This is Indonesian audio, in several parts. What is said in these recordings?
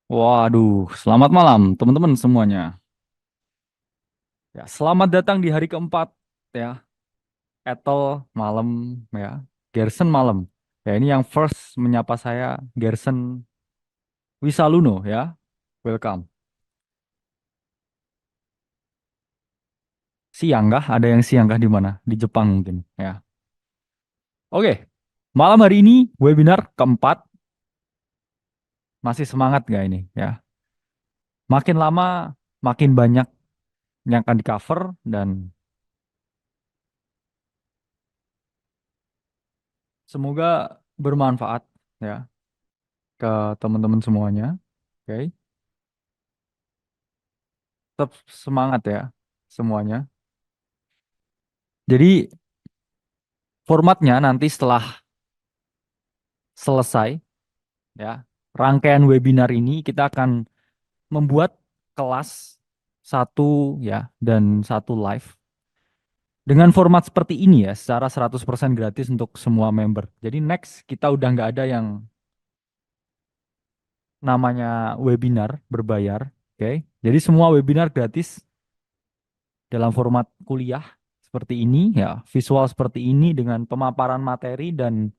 Waduh, selamat malam teman-teman semuanya. Ya, selamat datang di hari keempat ya. Ethel malam ya. Gerson malam. Ya, ini yang first menyapa saya Gerson Wisaluno ya. Welcome. Siang kah? Ada yang siang kah di mana? Di Jepang mungkin ya. Oke. Malam hari ini webinar keempat. Masih semangat gak ini ya? Makin lama makin banyak yang akan di cover dan semoga bermanfaat ya ke teman-teman semuanya. Oke. Tetap semangat ya semuanya. Jadi formatnya nanti setelah selesai ya rangkaian webinar ini kita akan membuat kelas satu ya dan satu live dengan format seperti ini ya secara 100% gratis untuk semua member. Jadi next kita udah nggak ada yang namanya webinar berbayar, oke? Jadi semua webinar gratis dalam format kuliah seperti ini ya, visual seperti ini dengan pemaparan materi dan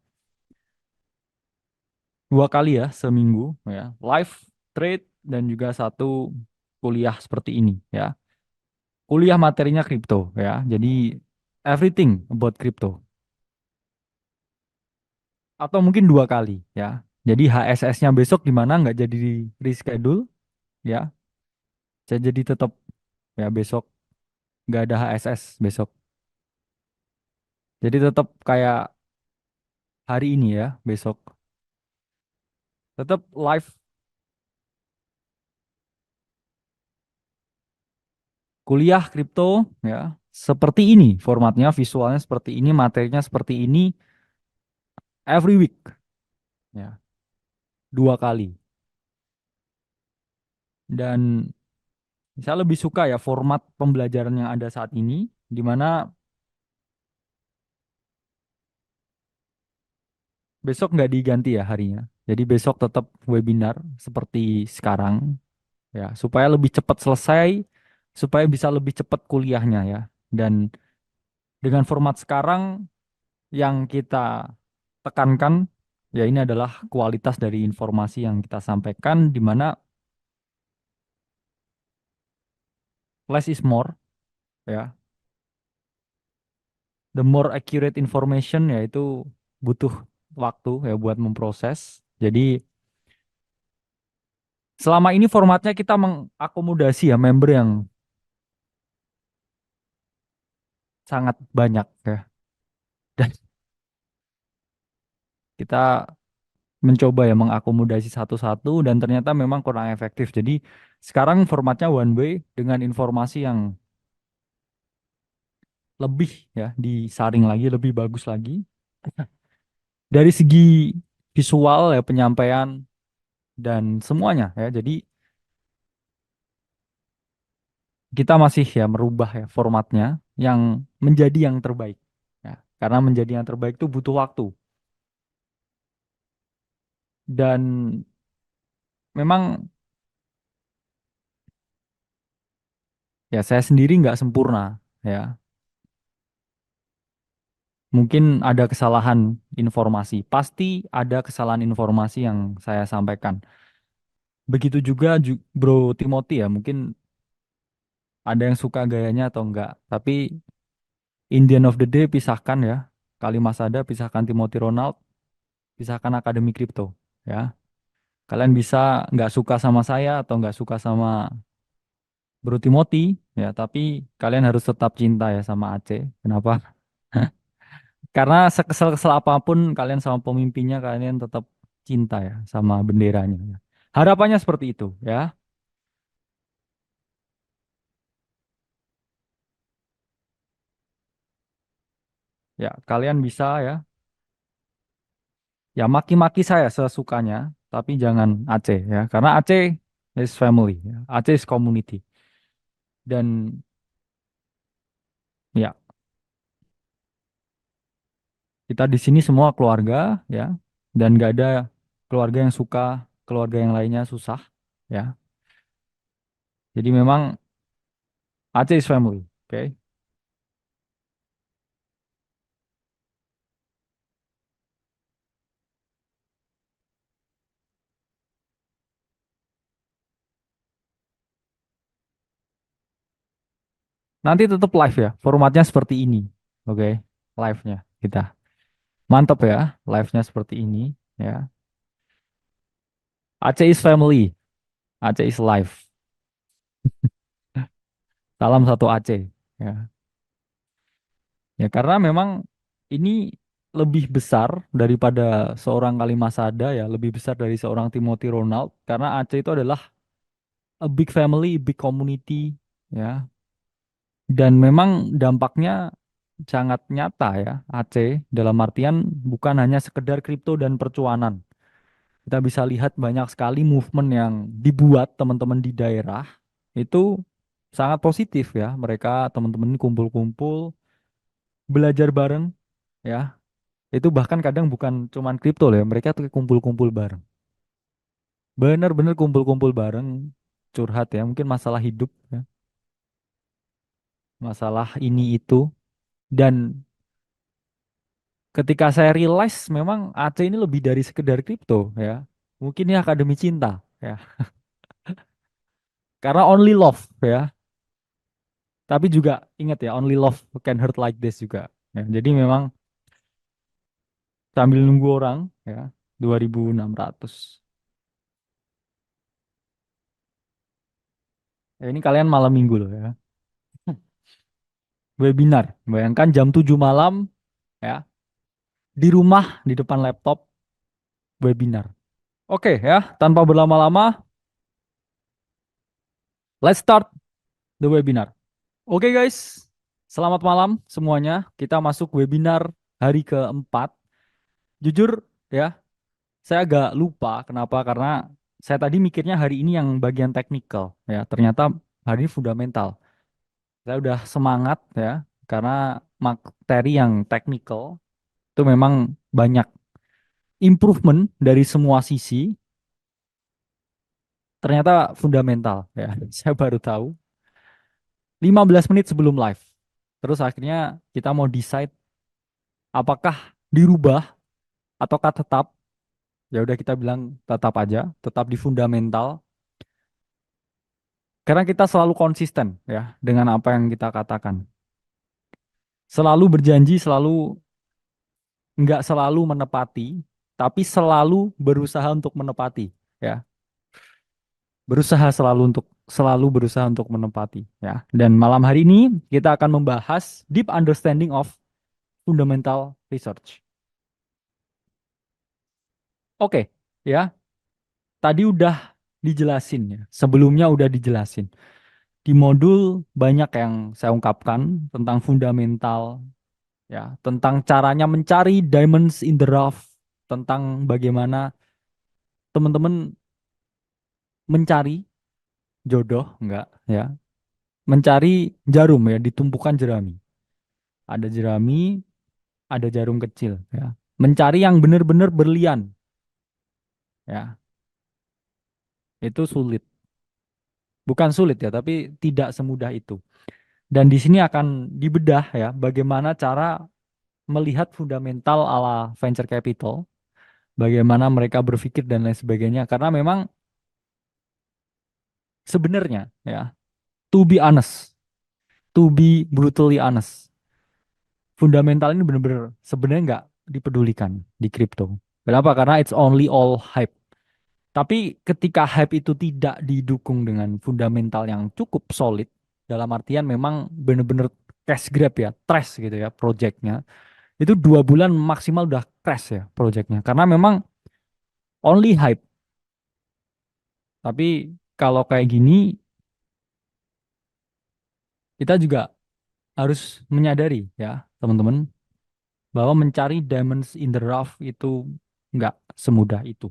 dua kali ya seminggu ya live trade dan juga satu kuliah seperti ini ya kuliah materinya kripto ya jadi everything about crypto atau mungkin dua kali ya jadi HSS-nya besok di mana nggak jadi di reschedule ya saya jadi tetap ya besok nggak ada HSS besok jadi tetap kayak hari ini ya besok tetap live kuliah kripto ya seperti ini formatnya visualnya seperti ini materinya seperti ini every week ya dua kali dan saya lebih suka ya format pembelajaran yang ada saat ini di mana besok nggak diganti ya harinya jadi besok tetap webinar seperti sekarang ya supaya lebih cepat selesai supaya bisa lebih cepat kuliahnya ya dan dengan format sekarang yang kita tekankan ya ini adalah kualitas dari informasi yang kita sampaikan di mana less is more ya the more accurate information yaitu butuh waktu ya buat memproses. Jadi selama ini formatnya kita mengakomodasi ya member yang sangat banyak ya. Dan kita mencoba ya mengakomodasi satu-satu dan ternyata memang kurang efektif. Jadi sekarang formatnya one way dengan informasi yang lebih ya disaring lagi, lebih bagus lagi. Dari segi visual ya penyampaian dan semuanya ya. Jadi kita masih ya merubah ya formatnya yang menjadi yang terbaik. Ya, karena menjadi yang terbaik itu butuh waktu. Dan memang ya saya sendiri nggak sempurna ya. Mungkin ada kesalahan informasi. Pasti ada kesalahan informasi yang saya sampaikan. Begitu juga Bro Timothy ya. Mungkin ada yang suka gayanya atau enggak. Tapi in the end of the day pisahkan ya. Kalimat Sada pisahkan Timothy Ronald, pisahkan Akademi Kripto ya. Kalian bisa nggak suka sama saya atau nggak suka sama Bro Timothy ya, tapi kalian harus tetap cinta ya sama Aceh. Kenapa? Karena sekesal-kesal apapun kalian sama pemimpinnya, kalian tetap cinta ya sama benderanya. Ya. Harapannya seperti itu ya. Ya, kalian bisa ya. Ya maki-maki saya sesukanya, tapi jangan Aceh ya. Karena Aceh is family, ya. Aceh is community. Dan ya, kita di sini semua keluarga ya. Dan gak ada keluarga yang suka, keluarga yang lainnya susah. ya. Jadi memang Aceh is family, oke. Nanti tetap live ya, formatnya seperti ini, oke. Live-nya kita. Mantap ya, live-nya seperti ini, ya. Aceh is family, Aceh is live. Salam satu Aceh, ya. Ya karena memang ini lebih besar daripada seorang Kalimas Sada ya, lebih besar dari seorang Timothy Ronald karena Aceh itu adalah a big family, big community ya. Dan memang dampaknya sangat nyata ya Aceh dalam artian bukan hanya sekedar kripto dan percuanan. Kita bisa lihat banyak sekali movement yang dibuat teman-teman di daerah itu sangat positif ya. Mereka teman-teman ini kumpul-kumpul, belajar bareng ya. Itu bahkan kadang bukan cuman kripto loh ya, mereka tuh kumpul-kumpul bareng. Bener-bener kumpul-kumpul bareng, curhat ya, mungkin masalah hidup ya, masalah ini itu. Dan ketika saya realize memang Aceh ini lebih dari sekedar kripto ya. Mungkin ini akademi cinta ya. Karena only love ya. Tapi juga ingat ya, only love can hurt like this juga. Ya, jadi memang sambil nunggu orang ya, 2.600. Ya, ini kalian malam minggu loh ya. Webinar. Bayangkan jam 7 malam ya, di rumah, di depan laptop, webinar. Oke ya, tanpa berlama-lama, let's start the webinar. Oke guys, selamat malam semuanya. Kita masuk webinar hari keempat. Jujur ya, saya agak lupa kenapa, karena saya tadi mikirnya hari ini yang bagian teknikal ya. Ternyata hari ini fundamental. Saya udah semangat ya, karena materi yang teknikal itu memang banyak improvement dari semua sisi. Ternyata fundamental ya. Saya baru tahu 15 menit sebelum live. Terus akhirnya kita mau decide apakah dirubah ataukah tetap. Ya udah kita bilang tetap aja, tetap di fundamental. Karena kita selalu konsisten ya dengan apa yang kita katakan. Selalu berjanji, selalu nggak selalu menepati, tapi selalu berusaha untuk menepati ya. Berusaha selalu berusaha untuk menepati ya. Dan malam hari ini kita akan membahas deep understanding of fundamental research. Oke, ya. Tadi udah dijelasin ya. Sebelumnya udah dijelasin. Di modul banyak yang saya ungkapkan tentang fundamental ya, tentang caranya mencari diamonds in the rough, tentang bagaimana teman-teman mencari jodoh enggak ya. Mencari jarum ya, ditumpukan jerami. Ada jerami, ada jarum kecil ya. Mencari yang benar-benar berlian ya. Itu sulit. Bukan sulit ya, tapi tidak semudah itu. Dan di sini akan dibedah ya bagaimana cara melihat fundamental ala venture capital, bagaimana mereka berpikir dan lain sebagainya. Karena memang sebenarnya ya, to be honest, to be brutally honest, fundamental ini benar-benar sebenarnya nggak dipedulikan di crypto. Kenapa? Karena it's only all hype. Tapi ketika hype itu tidak didukung dengan fundamental yang cukup solid, dalam artian memang benar-benar cash grab ya, trash gitu ya projectnya, itu 2 bulan maksimal udah crash ya projectnya. Karena memang only hype. Tapi kalau kayak gini, kita juga harus menyadari ya teman-teman, bahwa mencari diamonds in the rough itu nggak semudah itu.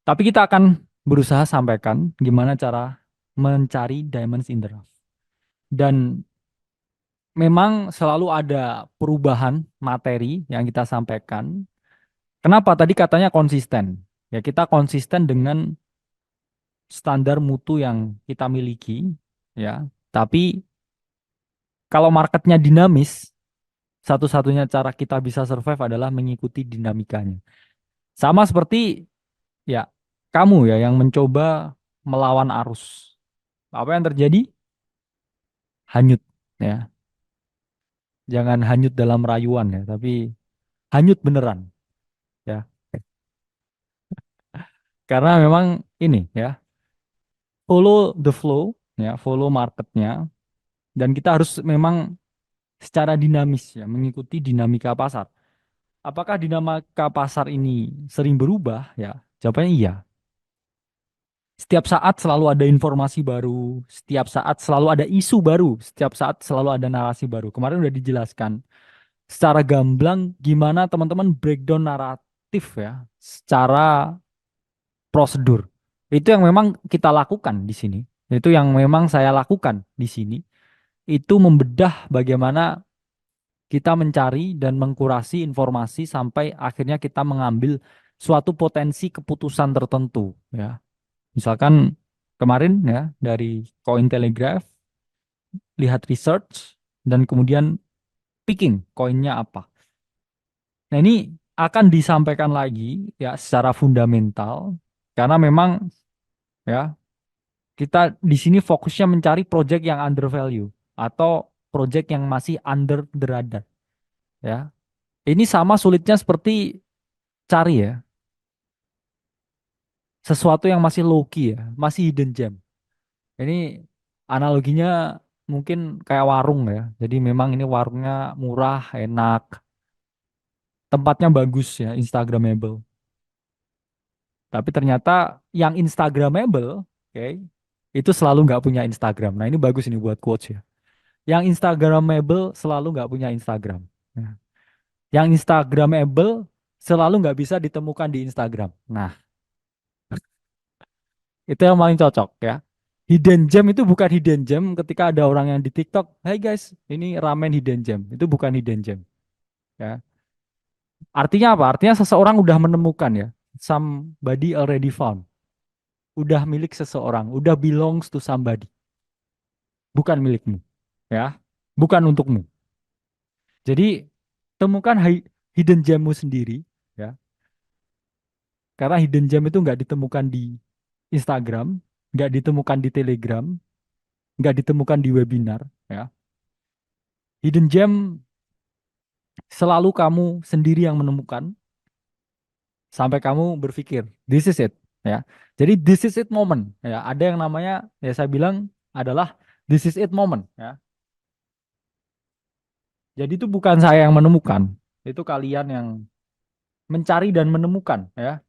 Tapi kita akan berusaha sampaikan gimana cara mencari diamonds in the rough. Dan memang selalu ada perubahan materi yang kita sampaikan. Kenapa? Tadi katanya konsisten. Ya kita konsisten dengan standar mutu yang kita miliki, ya. Tapi kalau marketnya dinamis, satu-satunya cara kita bisa survive adalah mengikuti dinamikanya. Sama seperti ya kamu ya yang mencoba melawan arus. Apa yang terjadi? Hanyut ya. Jangan hanyut dalam rayuan ya, tapi hanyut beneran ya. Karena memang ini ya, follow the flow ya, follow marketnya dan kita harus memang secara dinamis ya, mengikuti dinamika pasar. Apakah dinamika pasar ini sering berubah? Ya, jawabannya iya. Setiap saat selalu ada informasi baru, setiap saat selalu ada isu baru, setiap saat selalu ada narasi baru. Kemarin udah dijelaskan secara gamblang gimana teman-teman breakdown naratif ya, secara prosedur. Itu yang memang kita lakukan di sini. Itu yang memang saya lakukan di sini. Itu membedah bagaimana kita mencari dan mengkurasi informasi sampai akhirnya kita mengambil suatu potensi keputusan tertentu ya. Misalkan kemarin ya dari Cointelegraph lihat research dan kemudian picking koinnya apa. Nah, ini akan disampaikan lagi ya secara fundamental karena memang ya kita di sini fokusnya mencari project yang under value atau project yang masih under the radar ya. Ini sama sulitnya seperti cari ya sesuatu yang masih low key ya, masih hidden gem. Ini analoginya mungkin kayak warung ya. Jadi memang ini warungnya murah, enak, tempatnya bagus ya, Instagramable. Tapi ternyata yang Instagramable, oke, itu selalu nggak punya Instagram. Nah ini bagus ini buat quotes ya. Yang Instagramable selalu nggak punya Instagram. Nah, yang Instagramable selalu nggak bisa ditemukan di Instagram. Nah, itu yang paling cocok ya. Hidden gem itu bukan hidden gem ketika ada orang yang di TikTok, "Hai guys, ini ramen hidden gem." Itu bukan hidden gem ya. Artinya apa? Artinya seseorang udah menemukan ya. Somebody already found. Udah milik seseorang, udah belongs to somebody, bukan milikmu ya. Bukan untukmu. Jadi temukan hidden gemmu sendiri ya. Karena hidden gem itu nggak ditemukan di Instagram, nggak ditemukan di Telegram, nggak ditemukan di webinar ya. Hidden gem selalu kamu sendiri yang menemukan sampai kamu berpikir, this is it ya. Jadi this is it moment ya. Ada yang namanya ya saya bilang adalah this is it moment ya. Jadi itu bukan saya yang menemukan, itu kalian yang mencari dan menemukan ya.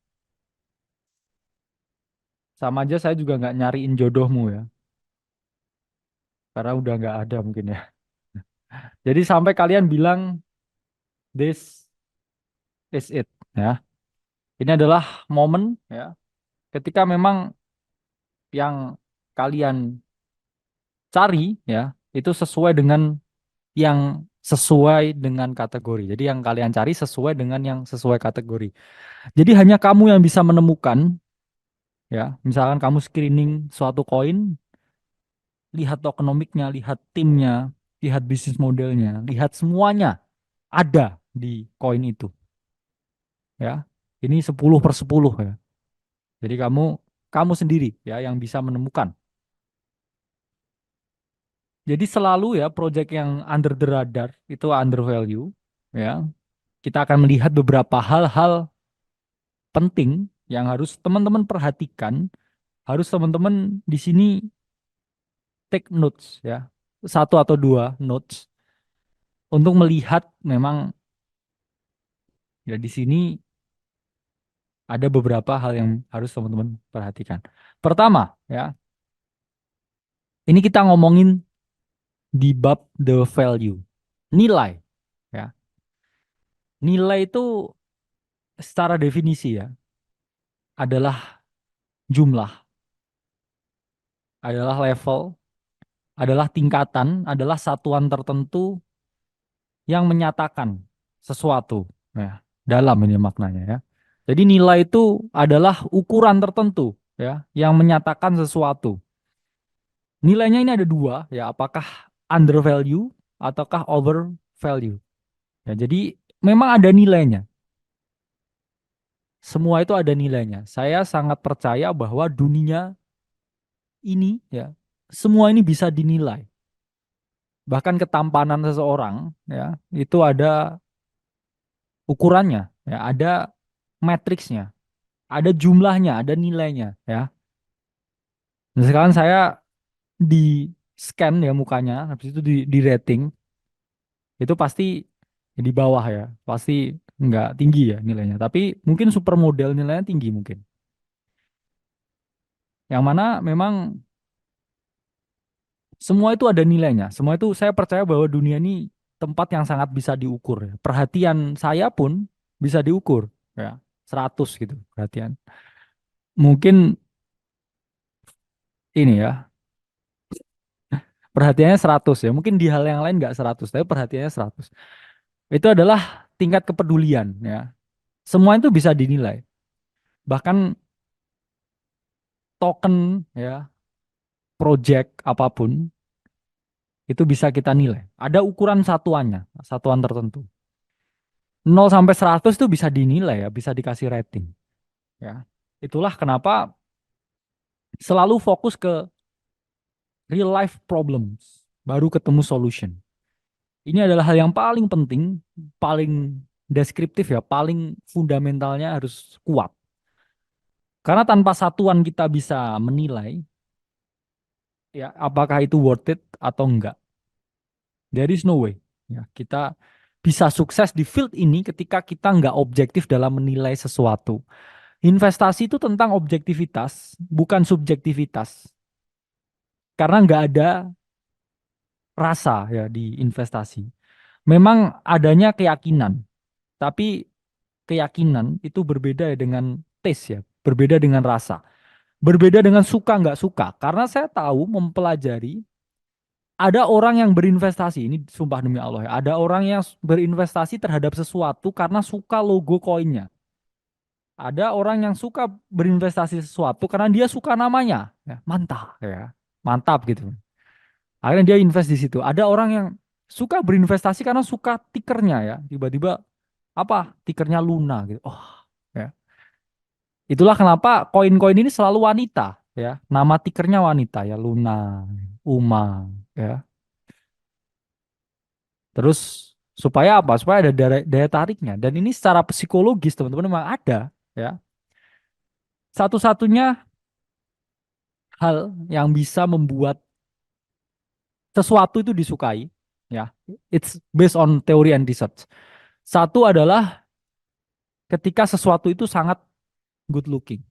Sama aja saya juga nggak nyariin jodohmu ya, karena udah nggak ada mungkin ya. Jadi sampai kalian bilang this is it ya. Ini adalah momen ya, ketika memang yang kalian cari ya itu sesuai dengan yang sesuai dengan kategori. Jadi yang kalian cari sesuai dengan yang sesuai kategori. Jadi hanya kamu yang bisa menemukan ya. Misalkan kamu screening suatu koin, lihat tokenomiknya, lihat timnya, lihat bisnis modelnya, lihat semuanya ada di koin itu ya. Ini 10/10 ya. Jadi kamu sendiri ya yang bisa menemukan. Jadi selalu ya project yang under the radar itu under value ya. Kita akan melihat beberapa hal-hal penting yang harus teman-teman perhatikan, harus teman-teman di sini take notes ya. Satu atau dua notes untuk melihat memang ya di sini ada beberapa hal yang harus teman-teman perhatikan. Pertama ya, ini kita ngomongin di bab the value, nilai ya. Nilai itu secara definisi ya adalah jumlah, adalah level, adalah tingkatan, adalah satuan tertentu yang menyatakan sesuatu ya, dalam ini maknanya ya. Jadi nilai itu adalah ukuran tertentu ya yang menyatakan sesuatu. Nilainya ini ada dua ya, apakah under value ataukah over value. Ya, jadi memang ada nilainya. Semua itu ada nilainya. Saya sangat percaya bahwa dunia ini ya semua ini bisa dinilai. Bahkan ketampanan seseorang ya itu ada ukurannya, ya ada matriksnya, ada jumlahnya, ada nilainya ya. Dan sekarang saya di scan ya mukanya, habis itu di rating, itu pasti di bawah ya, pasti nggak tinggi ya nilainya. Tapi mungkin supermodel nilainya tinggi mungkin. Yang mana memang semua itu ada nilainya. Semua itu saya percaya bahwa dunia ini tempat yang sangat bisa diukur, ya. Perhatian saya pun bisa diukur ya. 100 gitu perhatian. Mungkin ini ya, perhatiannya 100 ya. Mungkin di hal yang lain nggak 100, tapi perhatiannya 100. Itu adalah tingkat kepedulian ya. Semua itu bisa dinilai. Bahkan token ya, project apapun itu bisa kita nilai. Ada ukuran satuannya, satuan tertentu. 0 sampai 100 itu bisa dinilai ya, bisa dikasih rating ya. Itulah kenapa selalu fokus ke real life problems, baru ketemu solution. Ini adalah hal yang paling penting, paling deskriptif ya, paling fundamentalnya harus kuat. Karena tanpa satuan kita bisa menilai ya apakah itu worth it atau enggak. There is no way. Ya, kita bisa sukses di field ini ketika kita nggak objektif dalam menilai sesuatu. Investasi itu tentang objektivitas, bukan subjektivitas. Karena nggak ada rasa ya di investasi. Memang adanya keyakinan, tapi keyakinan itu berbeda dengan taste ya, berbeda dengan rasa, berbeda dengan suka nggak suka. Karena saya tahu mempelajari ada orang yang berinvestasi, ini sumpah demi Allah ya, ada orang yang berinvestasi terhadap sesuatu karena suka logo koinnya. Ada orang yang suka berinvestasi sesuatu karena dia suka namanya, ya, mantap ya, mantap gitu. Akhirnya dia invest di situ. Ada orang yang suka berinvestasi karena suka tikernya ya, tiba-tiba apa tikernya Luna gitu. Oh, ya. Itulah kenapa koin-koin ini selalu wanita ya. Nama tikernya wanita ya, Luna, Uma ya. Terus supaya apa? Supaya ada daya tariknya. Dan ini secara psikologis teman-teman memang ada ya. Satu-satunya hal yang bisa membuat sesuatu itu disukai ya. It's based on theory and research. Satu adalah ketika sesuatu itu sangat good looking,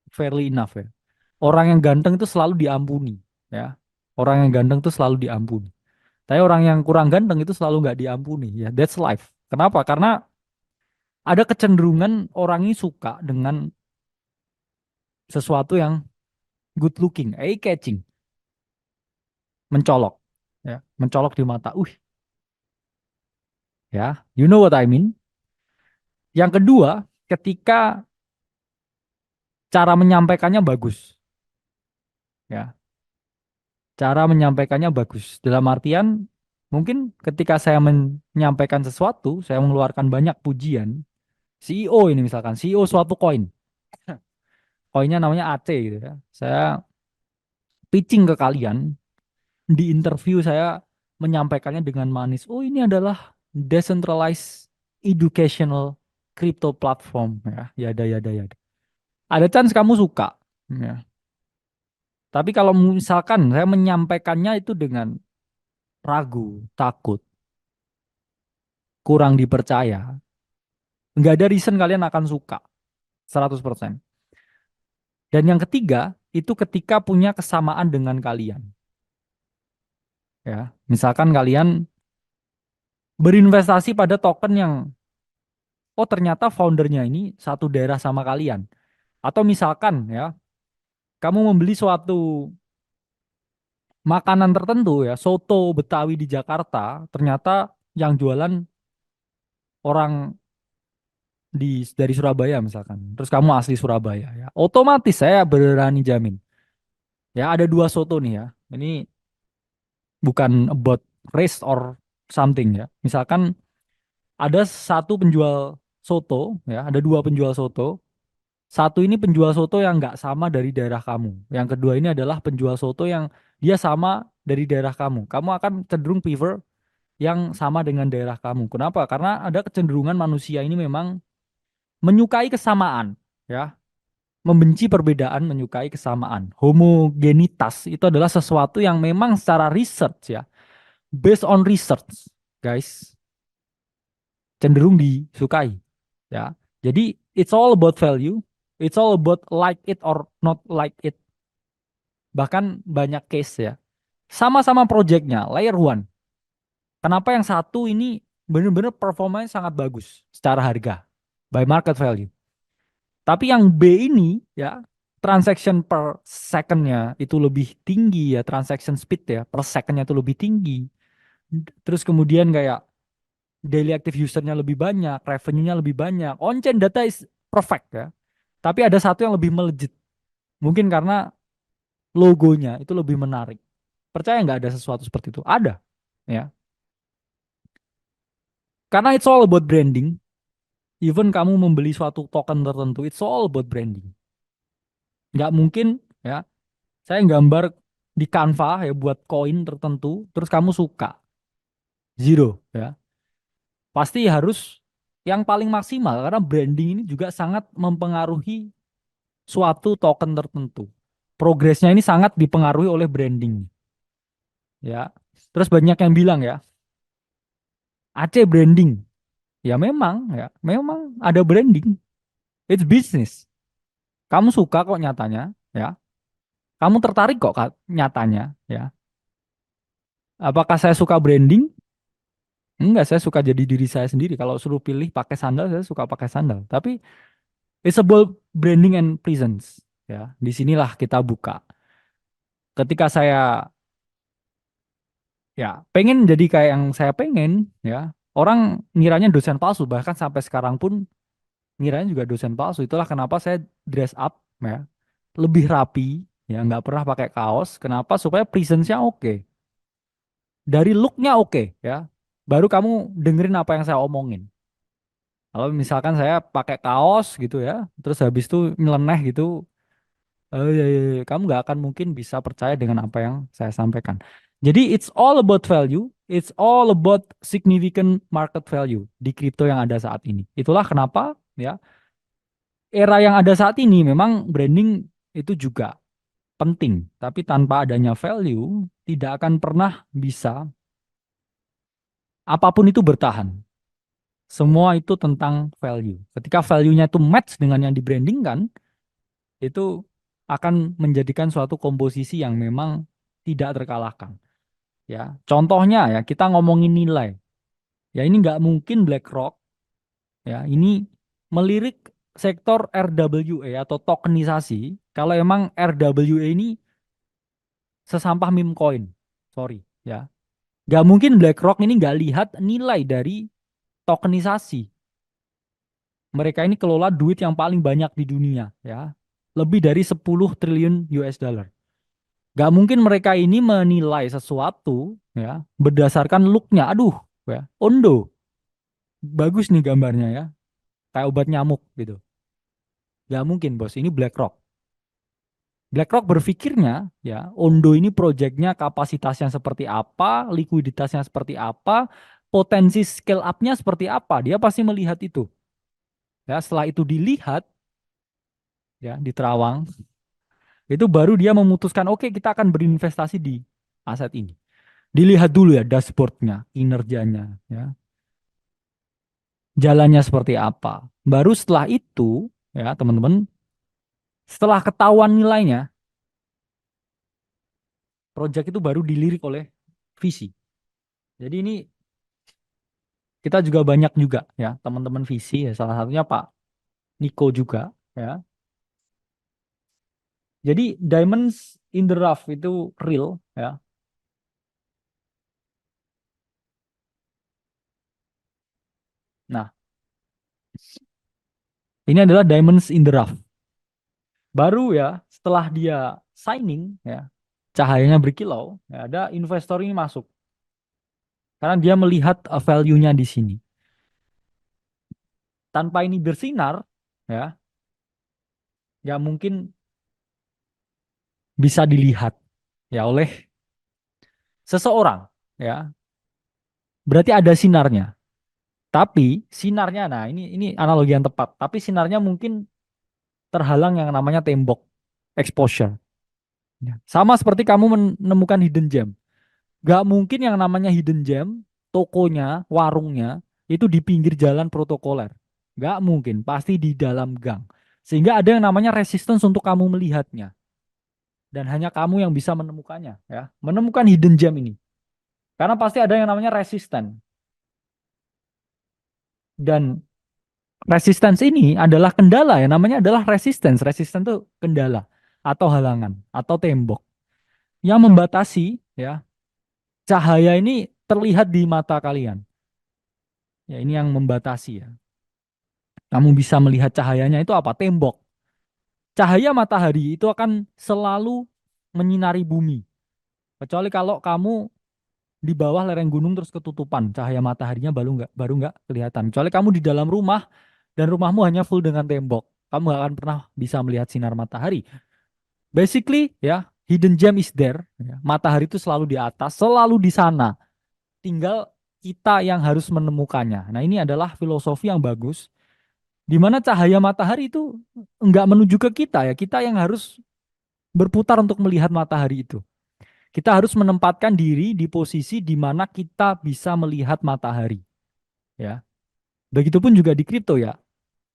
fairly enough ya. Orang yang ganteng itu selalu diampuni ya. Orang yang ganteng itu selalu diampuni. Tapi orang yang kurang ganteng itu selalu nggak diampuni ya. That's life. Kenapa? Karena ada kecenderungan orang ini suka dengan sesuatu yang good looking, eye catching, mencolok, ya, mencolok di mata. Ya, you know what I mean. Yang kedua, ketika cara menyampaikannya bagus, ya, cara menyampaikannya bagus. Dalam artian, mungkin ketika saya menyampaikan sesuatu, saya mengeluarkan banyak pujian. CEO ini misalkan, CEO suatu koin, koinnya namanya AC gitu ya. Saya pitching ke kalian, di interview saya menyampaikannya dengan manis. Oh, ini adalah decentralized educational crypto platform ya. Yada yada yada. Ada chance kamu suka ya. Tapi kalau misalkan saya menyampaikannya itu dengan ragu, takut, kurang dipercaya, nggak ada reason kalian akan suka 100%. Dan yang ketiga, itu ketika punya kesamaan dengan kalian. Ya, misalkan kalian berinvestasi pada token yang oh ternyata foundernya ini satu daerah sama kalian. Atau misalkan ya, kamu membeli suatu makanan tertentu ya, soto Betawi di Jakarta, ternyata yang jualan orang dari Surabaya misalkan, terus kamu asli Surabaya ya, otomatis saya berani jamin ya ada dua soto nih ya. Ini bukan about race or something ya. Misalkan ada satu penjual soto ya, ada dua penjual soto. Satu ini penjual soto yang nggak sama dari daerah kamu. Yang kedua ini adalah penjual soto yang dia sama dari daerah kamu. Kamu akan cenderung prefer yang sama dengan daerah kamu. Kenapa? Karena ada kecenderungan manusia ini memang menyukai kesamaan, ya, membenci perbedaan, menyukai kesamaan. Homogenitas itu adalah sesuatu yang memang secara research ya, based on research, guys, cenderung disukai, ya. Jadi it's all about value, it's all about like it or not like it. Bahkan banyak case ya, sama-sama projectnya layer one. Kenapa yang satu ini benar-benar performanya sangat bagus secara harga by market value. Tapi yang B ini ya transaction per secondnya itu lebih tinggi ya, transaction speed ya per secondnya itu lebih tinggi. Terus kemudian kayak daily active usernya lebih banyak, revenue-nya lebih banyak. On-chain data is perfect ya. Tapi ada satu yang lebih melejit. Mungkin karena logonya itu lebih menarik. Percaya nggak ada sesuatu seperti itu? Ada. Ya. Karena it's all about branding. Even kamu membeli suatu token tertentu, it's all about branding. Nggak mungkin ya, saya gambar di Canva ya buat koin tertentu, terus kamu suka. Zero ya. Pasti harus yang paling maksimal karena branding ini juga sangat mempengaruhi suatu token tertentu. Progresnya ini sangat dipengaruhi oleh branding ya. Terus banyak yang bilang ya, AC branding. Ya memang ya, memang ada branding. It's business. Kamu suka kok nyatanya ya. Kamu tertarik kok nyatanya ya. Apakah saya suka branding? Enggak, saya suka jadi diri saya sendiri. Kalau suruh pilih pakai sandal, saya suka pakai sandal. Tapi it's about branding and presence. Ya, disinilah kita buka. Ketika saya ya pengen jadi kayak yang saya pengen, ya orang ngiranya dosen palsu. Bahkan sampai sekarang pun ngiranya juga dosen palsu. Itulah kenapa saya dress up, ya, lebih rapi, ya nggak pernah pakai kaos. Kenapa? Supaya presence-nya oke. Dari look-nya oke, ya. Baru kamu dengerin apa yang saya omongin. Kalau misalkan saya pakai kaos gitu ya, terus habis itu nyeleneh gitu, ya, ya, ya, kamu nggak akan mungkin bisa percaya dengan apa yang saya sampaikan. Jadi it's all about value, it's all about significant market value di kripto yang ada saat ini. Itulah kenapa ya era yang ada saat ini memang branding itu juga penting, tapi tanpa adanya value tidak akan pernah bisa apapun itu bertahan. Semua itu tentang value. Ketika value-nya itu match dengan yang dibrandingkan, itu akan menjadikan suatu komposisi yang memang tidak terkalahkan. Ya, contohnya ya kita ngomongin nilai. Ya ini nggak mungkin BlackRock ya ini melirik sektor RWA atau tokenisasi kalau emang RWA ini sesampah meme coin. Sorry ya. Nggak mungkin BlackRock ini nggak lihat nilai dari tokenisasi. Mereka ini kelola duit yang paling banyak di dunia ya. Lebih dari 10 triliun US dollar. Gak mungkin mereka ini menilai sesuatu ya berdasarkan looknya. Aduh, ya, Ondo, bagus nih gambarnya ya, kayak obat nyamuk gitu. Gak mungkin bos, ini BlackRock. BlackRock berpikirnya ya Ondo ini proyeknya kapasitasnya seperti apa, likuiditasnya seperti apa, potensi scale up-nya seperti apa. Dia pasti melihat itu. Ya, setelah itu dilihat ya di terawang, itu baru dia memutuskan oke kita akan berinvestasi di aset ini. Dilihat dulu ya dashboardnya, kinerjanya, ya jalannya seperti apa. Baru setelah itu, ya teman-teman, setelah ketahuan nilainya, project itu baru dilirik oleh visi. Jadi ini kita juga banyak juga ya teman-teman visi ya salah satunya Pak Niko juga ya. Jadi diamonds in the rough itu real ya. Nah, Ini adalah diamonds in the rough. Baru ya setelah dia signing ya, cahayanya berkilau, ya, ada investor ini masuk karena dia melihat value-nya di sini. Tanpa ini bersinar, ya, nggak mungkin bisa dilihat ya oleh seseorang, ya. Berarti ada sinarnya. Tapi sinarnya, nah ini analogi yang tepat. Tapi sinarnya mungkin terhalang yang namanya tembok exposure. Ya. Sama seperti kamu menemukan hidden gem. Gak mungkin yang namanya hidden gem, tokonya, warungnya, itu di pinggir jalan protokoler. Gak mungkin, pasti di dalam gang. Sehingga ada yang namanya resistance untuk kamu melihatnya. Dan hanya kamu yang bisa menemukannya, ya. Menemukan hidden gem ini. Karena pasti ada yang namanya resistance. Dan resistance ini adalah kendala, ya. Namanya adalah resistance. Resistance itu kendala atau halangan atau tembok yang membatasi, ya, cahaya ini terlihat di mata kalian. Ya, ini yang membatasi, ya. Kamu bisa melihat cahayanya itu apa? Tembok. Cahaya matahari itu akan selalu menyinari bumi. Kecuali kalau kamu di bawah lereng gunung terus ketutupan, cahaya mataharinya baru nggak kelihatan. Kecuali kamu di dalam rumah dan rumahmu hanya full dengan tembok. Kamu nggak akan pernah bisa melihat sinar matahari. Basically, ya, hidden gem is there. Ya. Matahari itu selalu di atas, selalu di sana. Tinggal kita yang harus menemukannya. Nah, ini adalah filosofi yang bagus di mana cahaya matahari itu enggak menuju ke kita, ya. Kita yang harus berputar untuk melihat matahari itu. Kita harus menempatkan diri di posisi di mana kita bisa melihat matahari, ya. Begitupun juga di kripto, ya.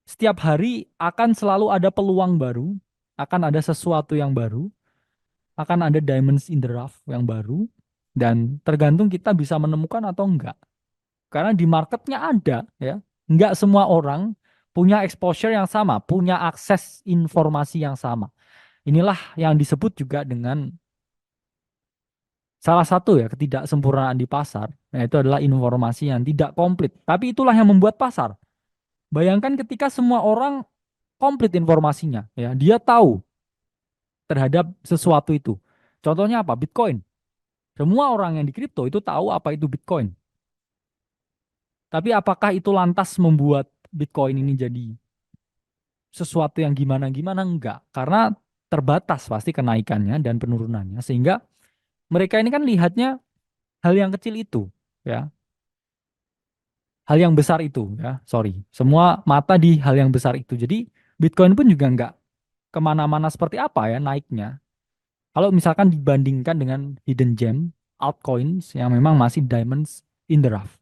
Setiap hari akan selalu ada peluang baru, akan ada sesuatu yang baru, akan ada diamonds in the rough yang baru, dan tergantung kita bisa menemukan atau enggak. Karena di marketnya ada, ya. Enggak semua orang punya exposure yang sama, punya akses informasi yang sama. Inilah yang disebut juga dengan salah satu, ya, ketidaksempurnaan di pasar, yaitu adalah informasi yang tidak komplit. Tapi itulah yang membuat pasar. Bayangkan ketika semua orang komplit informasinya, ya, dia tahu terhadap sesuatu itu. Contohnya apa? Bitcoin. Semua orang yang di kripto itu tahu apa itu Bitcoin. Tapi apakah itu lantas membuat Bitcoin ini jadi sesuatu yang gimana-gimana? Enggak. Karena terbatas pasti kenaikannya dan penurunannya. Sehingga mereka ini kan lihatnya hal yang kecil itu, ya. Hal yang besar itu, ya. Sorry. Semua mata di hal yang besar itu. Jadi Bitcoin pun juga enggak kemana-mana seperti apa, ya, naiknya. Kalau misalkan dibandingkan dengan hidden gem, altcoins yang memang masih diamonds in the rough.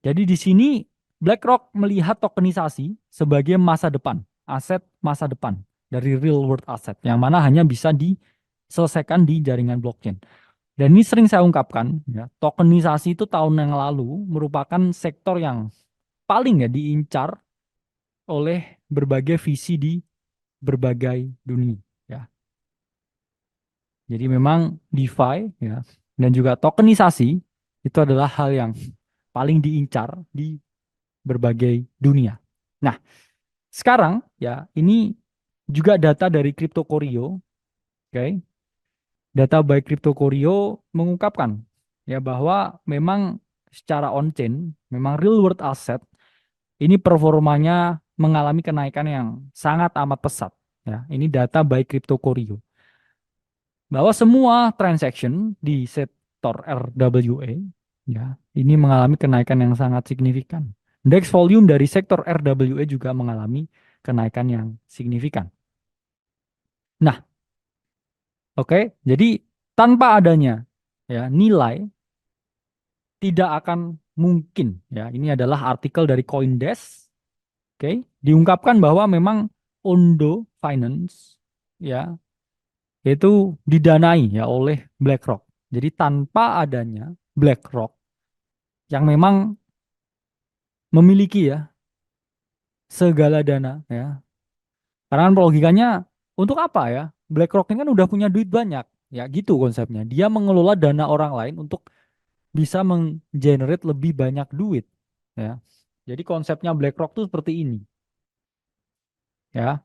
Jadi di sini BlackRock melihat tokenisasi sebagai masa depan, aset masa depan dari real world asset yang mana hanya bisa diselesaikan di jaringan blockchain. Dan ini sering saya ungkapkan, ya, tokenisasi itu tahun yang lalu merupakan sektor yang paling, ya, diincar oleh berbagai visi di berbagai dunia, ya. Jadi memang DeFi, ya, dan juga tokenisasi itu adalah hal yang paling diincar di berbagai dunia. Nah, sekarang, ya, ini juga data dari CryptoCorio, oke. Data by CryptoCorio mengungkapkan, ya, bahwa memang secara on-chain, memang real world asset ini performanya mengalami kenaikan yang sangat amat pesat. Ya, ini data by CryptoCorio. Bahwa semua transaction di sektor RWA, ya, ini mengalami kenaikan yang sangat signifikan. Index volume dari sektor RWA juga mengalami kenaikan yang signifikan. Nah, oke, jadi tanpa adanya, ya, nilai tidak akan mungkin, ya. Ini adalah artikel dari CoinDesk, oke, diungkapkan bahwa memang Ondo Finance, ya, itu didanai, ya, oleh BlackRock. Jadi tanpa adanya BlackRock yang memang memiliki, ya, segala dana, ya. Karena kan logikanya untuk apa, ya? BlackRock ini kan udah punya duit banyak, ya, gitu konsepnya. Dia mengelola dana orang lain untuk bisa menggenerate lebih banyak duit, ya. Jadi konsepnya BlackRock tuh seperti ini. ya.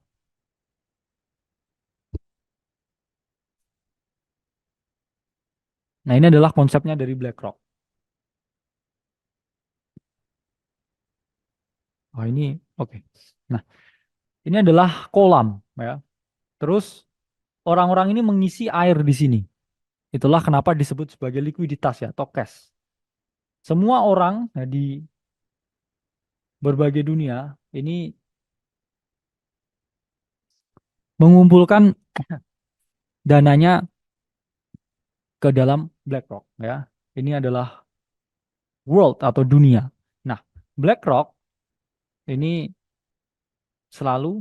Nah, ini adalah konsepnya dari BlackRock. Oh, ini oke. Nah, ini adalah kolam ya. Terus orang-orang ini mengisi air di sini. Itulah kenapa disebut sebagai likuiditas ya, atau cash. Semua orang ya, di berbagai dunia ini mengumpulkan dananya ke dalam BlackRock ya. Ini adalah world atau dunia. Nah, BlackRock ini selalu